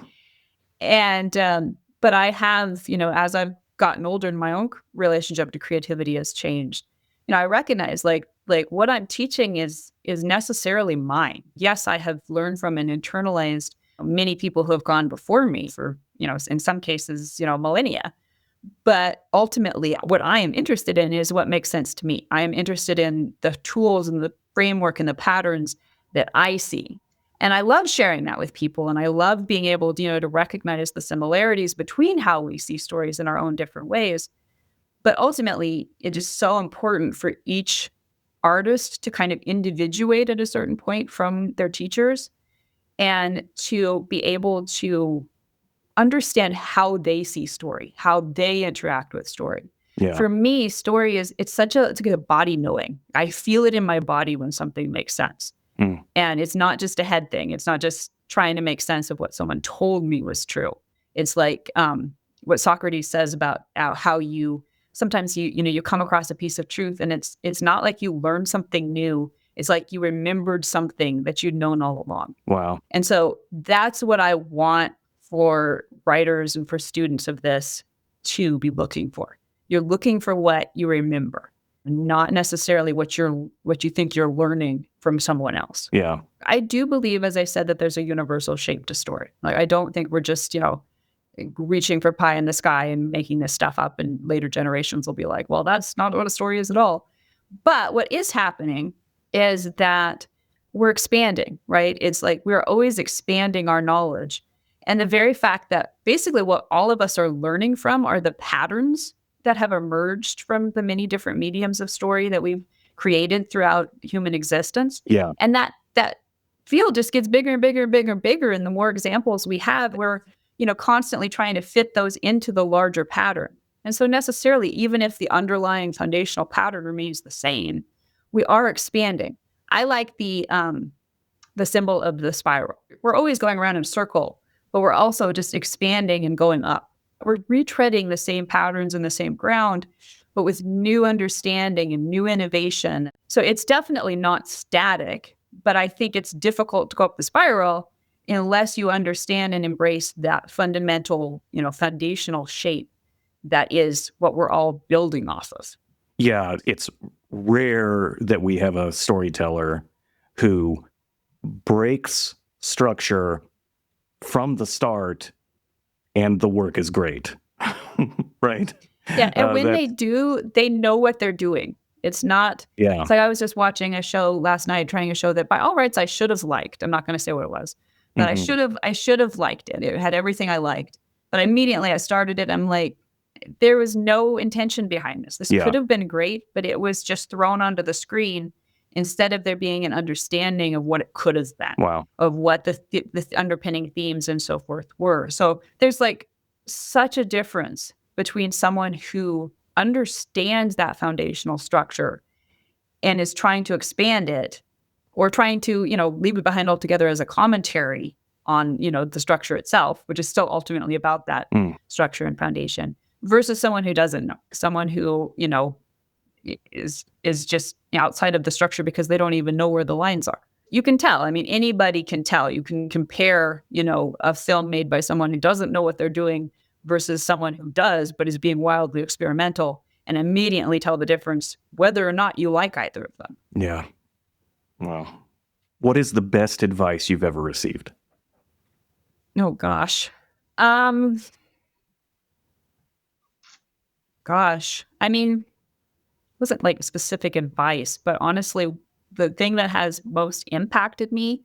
And, but I have, as I've gotten older and my own relationship to creativity has changed, I recognize like what I'm teaching is necessarily mine. Yes, I have learned from and internalized many people who have gone before me for, in some cases, millennia. But ultimately, what I am interested in is what makes sense to me. I am interested in the tools and the framework and the patterns that I see. And I love sharing that with people. And I love being able, to recognize the similarities between how we see stories in our own different ways. But ultimately, it is so important for each artist to kind of individuate at a certain point from their teachers and to be able to understand how they see story, how they interact with story. Yeah. For me, story it's like a body knowing. I feel it in my body when something makes sense. And it's not just a head thing. It's not just trying to make sense of what someone told me was true. It's like what Socrates says about how you sometimes you come across a piece of truth, and it's not like you learned something new. It's like you remembered something that you'd known all along. Wow. And so that's what I want for writers and for students of this to be looking for. You're looking for what you remember, not necessarily what you think you're learning from someone else. Yeah. I do believe, as I said, that there's a universal shape to story. Like, I don't think we're just, reaching for pie in the sky and making this stuff up, and later generations will be like, well, that's not what a story is at all. But what is happening is that we're expanding, right? It's like we're always expanding our knowledge. And the very fact that basically what all of us are learning from are the patterns that have emerged from the many different mediums of story that we've created throughout human existence. Yeah. And that field just gets bigger and bigger and bigger and bigger. And the more examples we have, we're, constantly trying to fit those into the larger pattern. And so necessarily, even if the underlying foundational pattern remains the same, we are expanding. I like the symbol of the spiral. We're always going around in a circle, but we're also just expanding and going up. We're retreading the same patterns and the same ground, but with new understanding and new innovation. So it's definitely not static, but I think it's difficult to go up the spiral unless you understand and embrace that fundamental, foundational shape that is what we're all building off of. Yeah, it's rare that we have a storyteller who breaks structure from the start and the work is great. Right? Yeah, and when they do, they know what they're doing. It's not, It's like I was just watching a show last night, trying a show that by all rights I should have liked. I'm not going to say what it was, but I should have liked it. It had everything I liked. But immediately I started it, I'm like, there was no intention behind this. This could have been great, but it was just thrown onto the screen instead of there being an understanding of what it could have been. Wow. Of what the underpinning themes and so forth were. So there's like such a difference between someone who understands that foundational structure and is trying to expand it, or trying to, leave it behind altogether as a commentary on, the structure itself, which is still ultimately about that structure and foundation, versus someone who doesn't know, someone who, is just outside of the structure because they don't even know where the lines are. You can tell. I mean, anybody can tell. You can compare, a film made by someone who doesn't know what they're doing versus someone who does, but is being wildly experimental, and immediately tell the difference, whether or not you like either of them. Yeah. Wow. What is the best advice you've ever received? Oh, gosh. I mean, wasn't like specific advice, but honestly, the thing that has most impacted me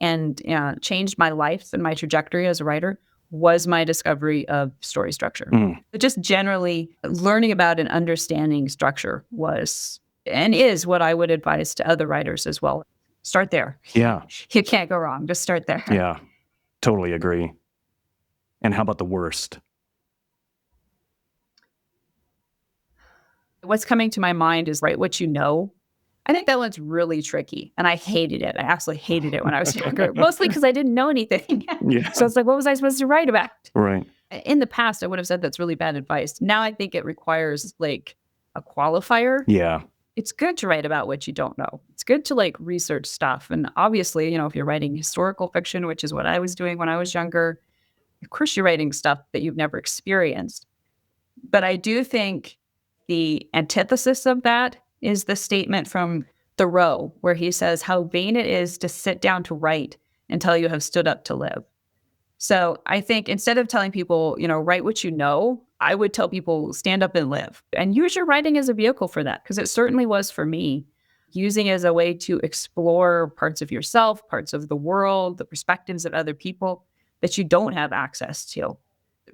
and changed my life and my trajectory as a writer was my discovery of story structure. But just generally learning about and understanding structure was and is what I would advise to other writers as well. Start there. Yeah. You can't go wrong. Just start there. Yeah, totally agree. And how about the worst? What's coming to my mind is write what you know. I think that one's really tricky, and I hated it. I absolutely hated it when I was younger, mostly because I didn't know anything. Yeah. So it's like, what was I supposed to write about? Right. In the past, I would have said that's really bad advice. Now I think it requires like a qualifier. Yeah. It's good to write about what you don't know. It's good to like research stuff. And obviously, if you're writing historical fiction, which is what I was doing when I was younger, of course you're writing stuff that you've never experienced. But I do think the antithesis of that is the statement from Thoreau, where he says how vain it is to sit down to write until you have stood up to live. So I think instead of telling people, write what you know, I would tell people stand up and live and use your writing as a vehicle for that, because it certainly was for me, using it as a way to explore parts of yourself, parts of the world, the perspectives of other people that you don't have access to.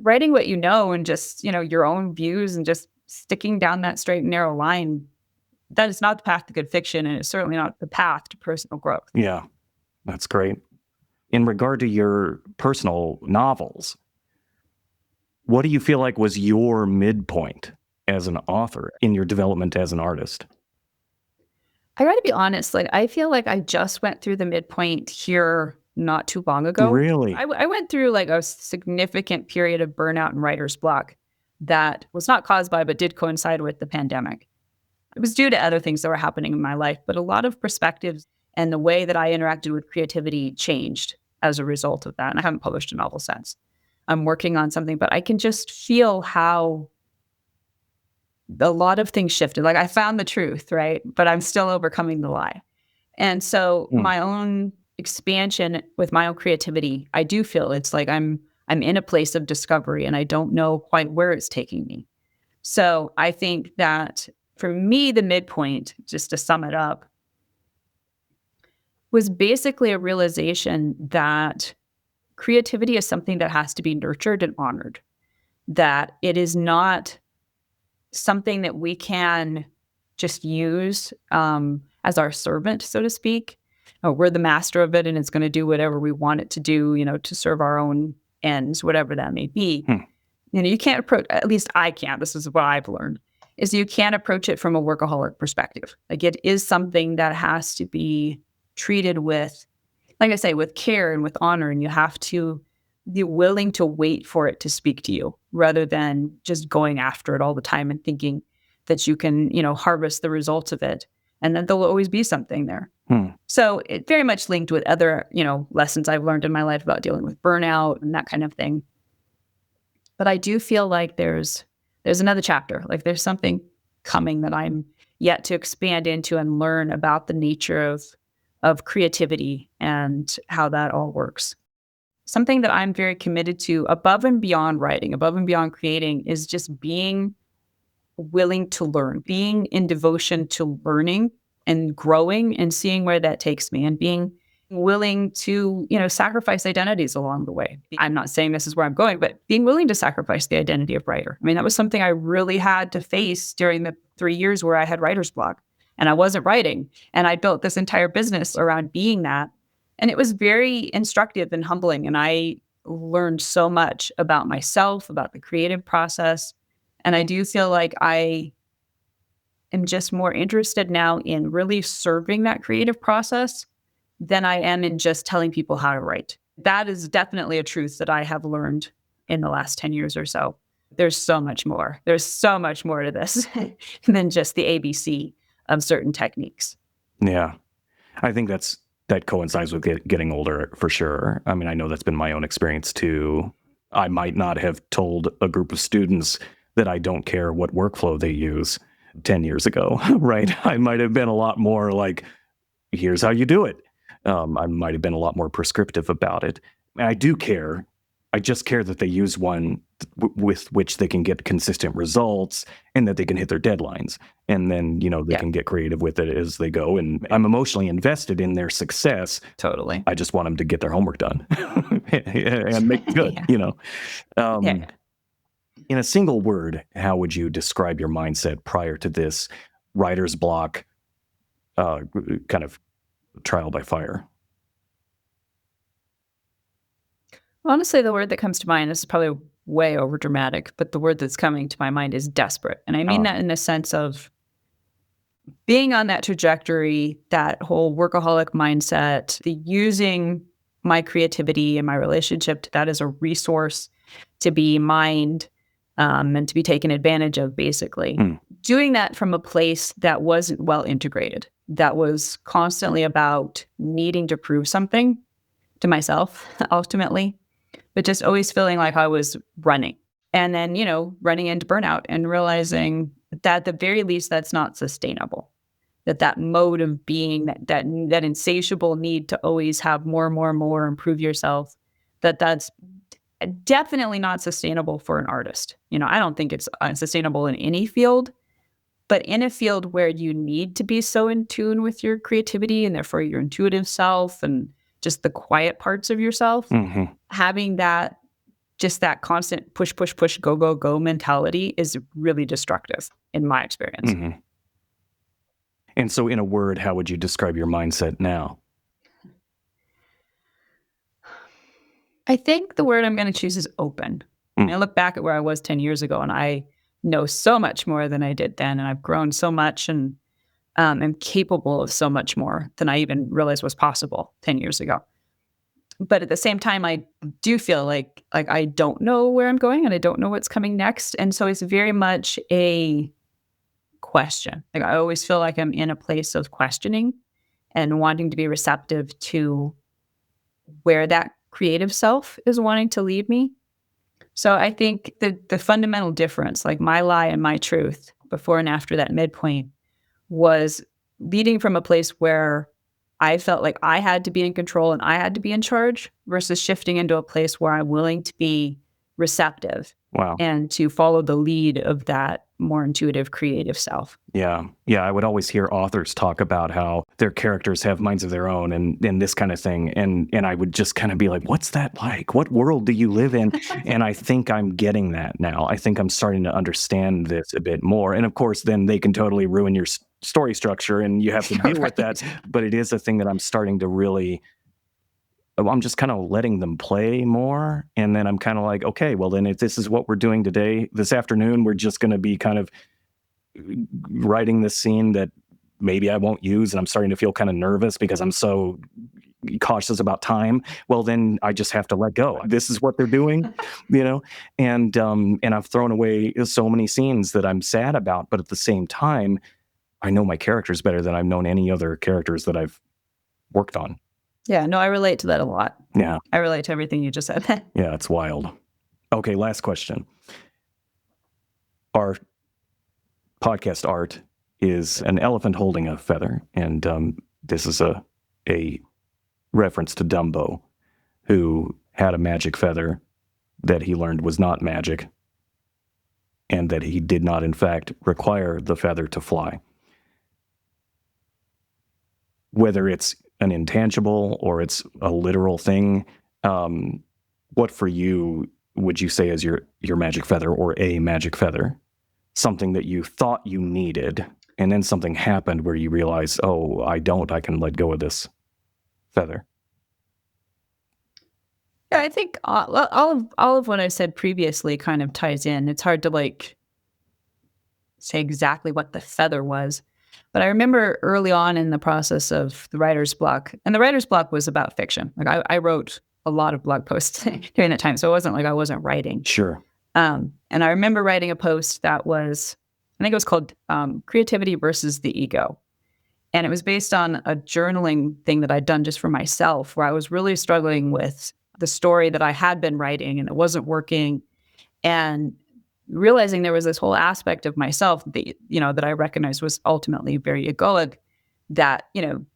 Writing what you know and just, your own views and just sticking down that straight and narrow line, that is not the path to good fiction, and it's certainly not the path to personal growth. Yeah, that's great. In regard to your personal novels, What do you feel like was your midpoint as an author in your development as an artist? I got to be honest, like, I feel like I just went through the midpoint here not too long ago. Really? I went through like a significant period of burnout and writer's block that was not caused by, but did coincide with the pandemic. It was due to other things that were happening in my life, but a lot of perspectives and the way that I interacted with creativity changed as a result of that. And I haven't published a novel since. I'm working on something, but I can just feel how a lot of things shifted. Like I found the truth, right? But I'm still overcoming the lie. And so my own expansion with my own creativity, I do feel it's like I'm in a place of discovery and I don't know quite where it's taking me. So I think that for me, the midpoint, just to sum it up, was basically a realization that creativity is something that has to be nurtured and honored, that it is not something that we can just use as our servant, so to speak. We're the master of it and it's going to do whatever we want it to do, to serve our own ends, whatever that may be. You can't approach, at least I can't, this is what I've learned, is you can't approach it from a workaholic perspective. Like it is something that has to be treated with, like I say, with care and with honor, and you have to be willing to wait for it to speak to you rather than just going after it all the time and thinking that you can, harvest the results of it and that there'll always be something there. So it very much linked with other, lessons I've learned in my life about dealing with burnout and that kind of thing. But I do feel like there's another chapter, like there's something coming that I'm yet to expand into and learn about the nature of creativity and how that all works. Something that I'm very committed to above and beyond writing, above and beyond creating, is just being willing to learn, being in devotion to learning and growing and seeing where that takes me and being willing to, sacrifice identities along the way. I'm not saying this is where I'm going, but being willing to sacrifice the identity of writer. I mean, that was something I really had to face during the 3 years where I had writer's block and I wasn't writing. And I built this entire business around being that. And it was very instructive and humbling. And I learned so much about myself, about the creative process. And I do feel like I am just more interested now in really serving that creative process than I am in just telling people how to write. That is definitely a truth that I have learned in the last 10 years or so. There's so much more. There's so much more to this than just the ABC of certain techniques. Yeah. I think that coincides with getting older for sure. I mean, I know that's been my own experience too. I might not have told a group of students that I don't care what workflow they use 10 years ago, right? I might have been a lot more like, here's how you do it. I might have been a lot more prescriptive about it. I do care. I just care that they use one with which they can get consistent results and that they can hit their deadlines. And then, they can get creative with it as they go. And I'm emotionally invested in their success. Totally. I just want them to get their homework done and make it good, In a single word, how would you describe your mindset prior to this writer's block kind of trial by fire? Honestly, the word that comes to mind, this is probably way over dramatic, but the word that's coming to my mind is desperate. And I mean that in the sense of being on that trajectory, that whole workaholic mindset, the using my creativity and my relationship to that as a resource to be mined and to be taken advantage of, basically. Doing that from a place that wasn't well integrated, that was constantly about needing to prove something to myself, ultimately, but just always feeling like I was running. And then, running into burnout and realizing that at the very least, that's not sustainable. That mode of being, that insatiable need to always have more and more and more, improve yourself, that's definitely not sustainable for an artist. I don't think it's sustainable in any field, but in a field where you need to be so in tune with your creativity and therefore your intuitive self and just the quiet parts of yourself, having that, just that constant push, push, push, go, go, go mentality is really destructive in my experience. And so in a word, how would you describe your mindset now? I think the word I'm going to choose is open. And I look back at where I was 10 years ago, and I know so much more than I did then. And I've grown so much and am capable of so much more than I even realized was possible 10 years ago. But at the same time, I do feel like I don't know where I'm going and I don't know what's coming next. And so it's very much a question. Like I always feel like I'm in a place of questioning and wanting to be receptive to where that creative self is wanting to lead me. So I think the fundamental difference, like my lie and my truth before and after that midpoint, was leading from a place where I felt like I had to be in control and I had to be in charge versus shifting into a place where I'm willing to be receptive. Wow. And to follow the lead of that more intuitive, creative self. Yeah. Yeah. I would always hear authors talk about how their characters have minds of their own and this kind of thing. And I would just kind of be like, what's that like? What world do you live in? And I think I'm getting that now. I think I'm starting to understand this a bit more. And of course, then they can totally ruin your story structure and you have to deal with that. But it is a thing that I'm starting to really... I'm just kind of letting them play more. And then I'm kind of like, okay, well, then if this is what we're doing today, this afternoon, we're just going to be kind of writing this scene that maybe I won't use. And I'm starting to feel kind of nervous because I'm so cautious about time. Well, then I just have to let go. This is what they're doing, and I've thrown away so many scenes that I'm sad about. But at the same time, I know my characters better than I've known any other characters that I've worked on. Yeah, no, I relate to that a lot. Yeah. I relate to everything you just said. Yeah, it's wild. Okay, last question. Our podcast art is an elephant holding a feather, and this is a reference to Dumbo, who had a magic feather that he learned was not magic, and that he did not, in fact, require the feather to fly. Whether it's an intangible or it's a literal thing, what for you would you say is your magic feather or a magic feather? Something that you thought you needed, and then something happened where you realize, oh, I can let go of this feather. Yeah, I think all of what I said previously kind of ties in. It's hard to say exactly what the feather was. But I remember early on in the process of the writer's block, and the writer's block was about fiction. I wrote a lot of blog posts during that time, so it wasn't like I wasn't writing. Sure. And I remember writing a post that was, I think it was called Creativity versus the Ego. And it was based on a journaling thing that I'd done just for myself, where I was really struggling with the story that I had been writing and it wasn't working. And realizing there was this whole aspect of myself that I recognized was ultimately very egoic, that,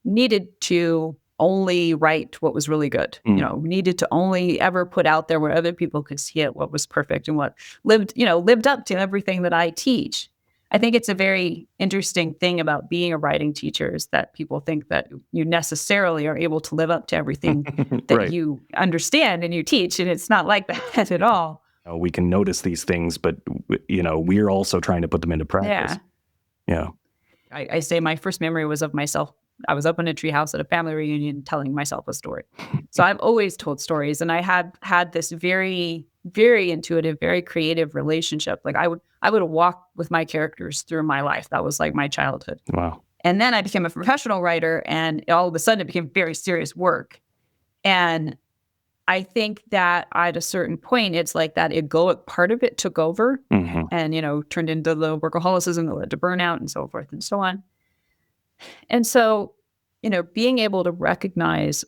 needed to only write what was really good, needed to only ever put out there where other people could see it, what was perfect and what lived up to everything that I teach. I think it's a very interesting thing about being a writing teacher is that people think that you necessarily are able to live up to everything that Right. you understand and you teach. And it's not like that at all. We can notice these things, but, we're also trying to put them into practice. Yeah. I say my first memory was of myself. I was up in a treehouse at a family reunion telling myself a story. So I've always told stories, and I had this very, very intuitive, very creative relationship. Like I would walk with my characters through my life. That was like my childhood. Wow. And then I became a professional writer, and all of a sudden it became very serious work. And I think that at a certain point, it's like that egoic part of it took over and, turned into the workaholicism that led to burnout and so forth and so on. And so, being able to recognize,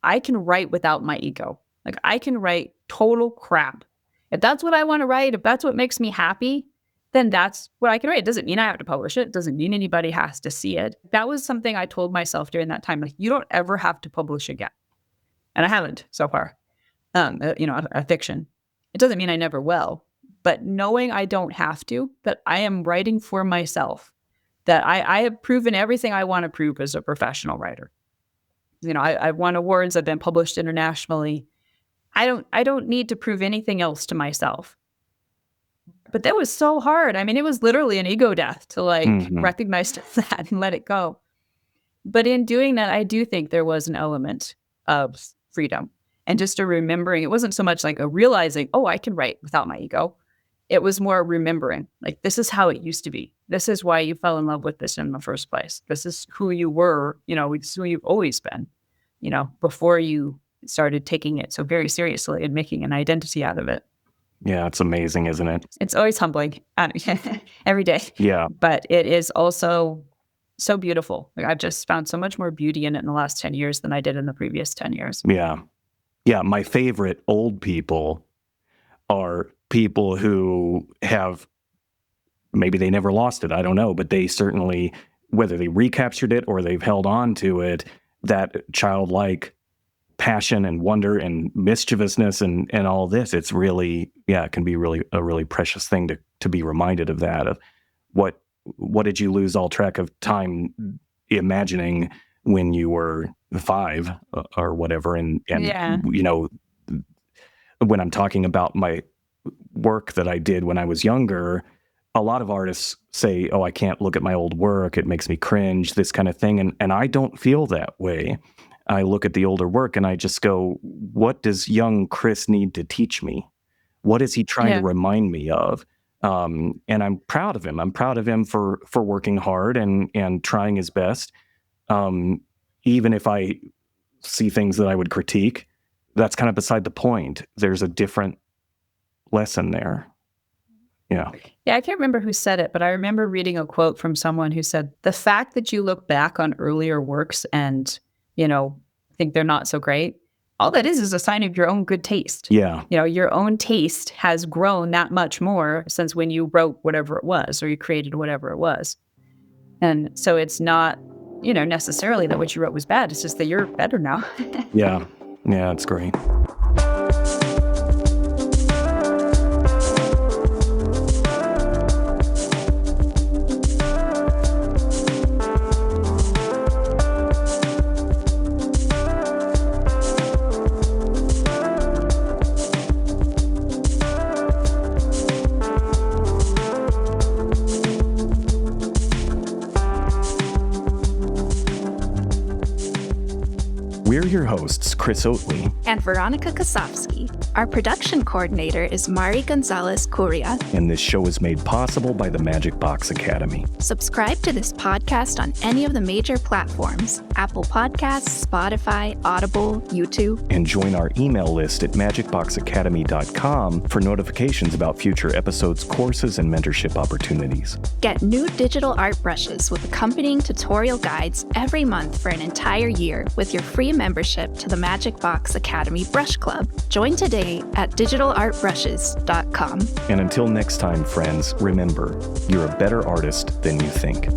I can write without my ego. I can write total crap. If that's what I want to write, if that's what makes me happy, then that's what I can write. It doesn't mean I have to publish it. It doesn't mean anybody has to see it. That was something I told myself during that time. You don't ever have to publish again. And I haven't so far, a fiction. It doesn't mean I never will, but knowing I don't have to, that I am writing for myself, that I have proven everything I want to prove as a professional writer. I've won awards. I've been published internationally. I don't need to prove anything else to myself. But that was so hard. I mean, it was literally an ego death to recognize that and let it go. But in doing that, I do think there was an element of freedom. and just a remembering. It wasn't so much like a realizing, oh, I can write without my ego. It was more remembering, like, this is how it used to be. This is why you fell in love with this in the first place. This is who you were, this is who you've always been, before you started taking it so very seriously and making an identity out of it. Yeah, it's amazing, isn't it? It's always humbling every day. Yeah. But it is also so beautiful. Like, I've just found so much more beauty in it in the last 10 years than I did in the previous 10 years. Yeah. Yeah. My favorite old people are people who have, maybe they never lost it, I don't know, but they certainly, whether they recaptured it or they've held on to it, that childlike passion and wonder and mischievousness and all this, it's really, it can be really a really precious thing to be reminded of that, of what did you lose all track of time imagining when you were 5 or whatever. And when I'm talking about my work that I did when I was younger, a lot of artists say, oh, I can't look at my old work, it makes me cringe, this kind of thing. And I don't feel that way. I look at the older work and I just go, what does young Chris need to teach me? What is he trying to remind me of? And I'm proud of him. I'm proud of him for working hard and trying his best. Even if I see things that I would critique, that's kind of beside the point. There's a different lesson there. Yeah. Yeah, I can't remember who said it, but I remember reading a quote from someone who said, the fact that you look back on earlier works and, think they're not so great, all that is a sign of your own good taste. Yeah. Your own taste has grown that much more since when you wrote whatever it was or you created whatever it was. And so it's not, necessarily that what you wrote was bad. It's just that you're better now. Yeah. Yeah, it's great. We're your hosts, Chris Oatley and Veronica Kosofsky. Our production coordinator is Mari Gonzalez Curia. And this show is made possible by the Magic Box Academy. Subscribe to this podcast on any of the major platforms: Apple Podcasts, Spotify, Audible, YouTube. And join our email list at magicboxacademy.com for notifications about future episodes, courses, and mentorship opportunities. Get new digital art brushes with accompanying tutorial guides every month for an entire year with your free membership to the Magic Box Academy Brush Club. Join today at digitalartbrushes.com. And until next time, friends, remember, you're a better artist than you think.